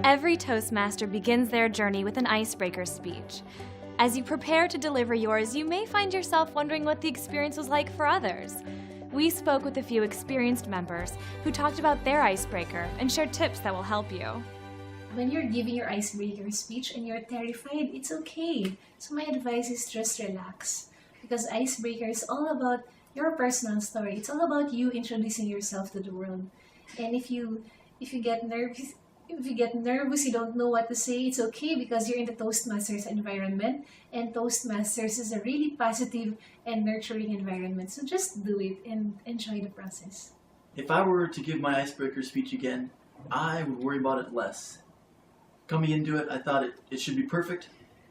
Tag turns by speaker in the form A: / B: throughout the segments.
A: Every Toastmaster begins their journey with an icebreaker speech. As you prepare to deliver yours, you may find yourself wondering what the experience was like for others. We spoke with a few experienced members who talked about their icebreaker and shared tips that will help you.
B: When you're giving your icebreaker speech and you're terrified, it's okay. So my advice is just relax, because icebreaker is all about your personal story. It's all about you introducing yourself to the world. And if you get nervous, you don't know what to say, it's okay, because you're in the Toastmasters environment, and Toastmasters is a really positive and nurturing environment. So just do it and enjoy the process.
C: If I were to give my icebreaker speech again, I would worry about it less. Coming into it, I thought it should be perfect,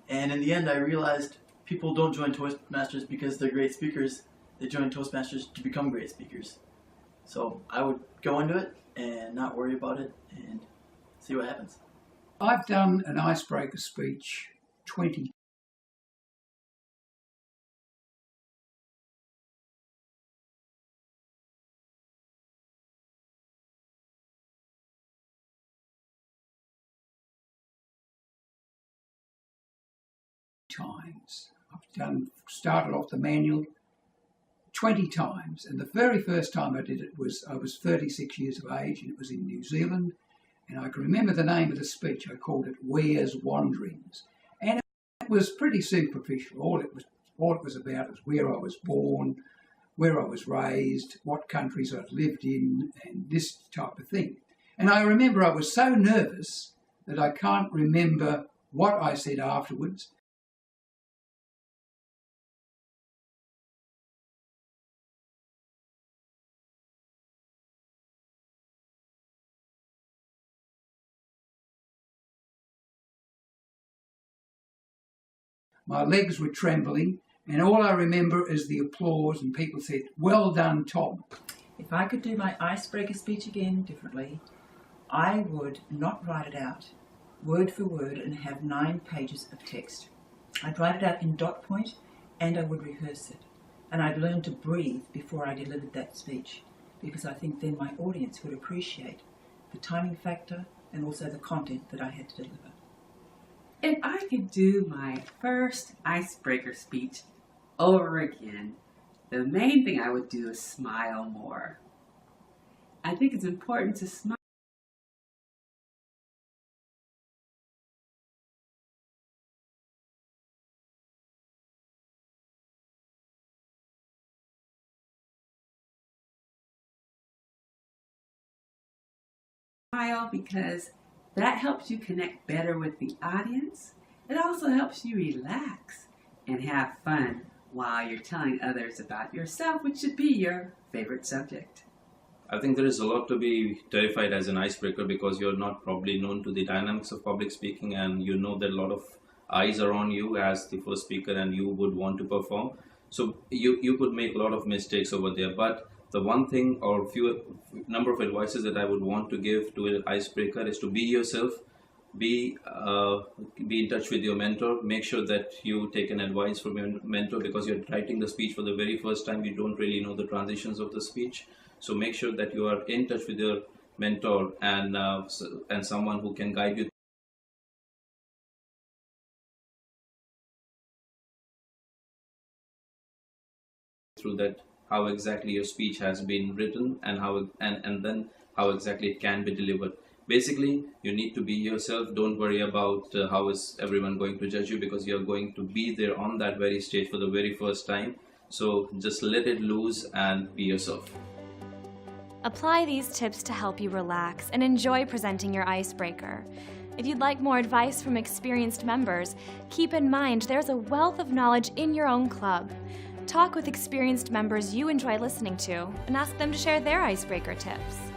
C: and in the end I realized people don't join Toastmasters because they're great speakers. They join Toastmasters to become great speakers. So I would go into it and not worry about it and see what happens.
D: I've done an icebreaker speech 20 times. I've started off the manual 20 times, and the very first time I did it I was 36 years of age, and it was in New Zealand, and I can remember the name of the speech. I called it Where's Wanderings, and it was pretty superficial. All it was about was where I was born, where I was raised, what countries I'd lived in, and this type of thing. And I remember I was so nervous that I can't remember what I said afterwards. My legs were trembling, and all I remember is the applause, and people said, "Well done, Tom."
E: If I could do my icebreaker speech again differently, I would not write it out word for word and have 9 pages of text. I'd write it out in dot point, and I would rehearse it. And I'd learn to breathe before I delivered that speech, because I think then my audience would appreciate the timing factor and also the content that I had to deliver.
F: If I could do my first icebreaker speech over again, the main thing I would do is smile more. I think it's important to smile because that helps you connect better with the audience. It also helps you relax and have fun while you're telling others about yourself, which should be your favorite subject.
G: I think there is a lot to be terrified as an icebreaker, because you're not probably known to the dynamics of public speaking, and you know that a lot of eyes are on you as the first speaker and you would want to perform. So you could make a lot of mistakes over there. But the one thing or number of advices that I would want to give to an icebreaker is to be yourself, be in touch with your mentor. Make sure that you take an advice from your mentor, because you're writing the speech for the very first time. You don't really know the transitions of the speech. So make sure that you are in touch with your mentor and someone who can guide you through that, how exactly your speech has been written and then how exactly it can be delivered. Basically, you need to be yourself. Don't worry about how is everyone going to judge you, because you're going to be there on that very stage for the very first time. So just let it loose and be yourself.
A: Apply these tips to help you relax and enjoy presenting your icebreaker. If you'd like more advice from experienced members, keep in mind there's a wealth of knowledge in your own club. Talk with experienced members you enjoy listening to and ask them to share their icebreaker tips.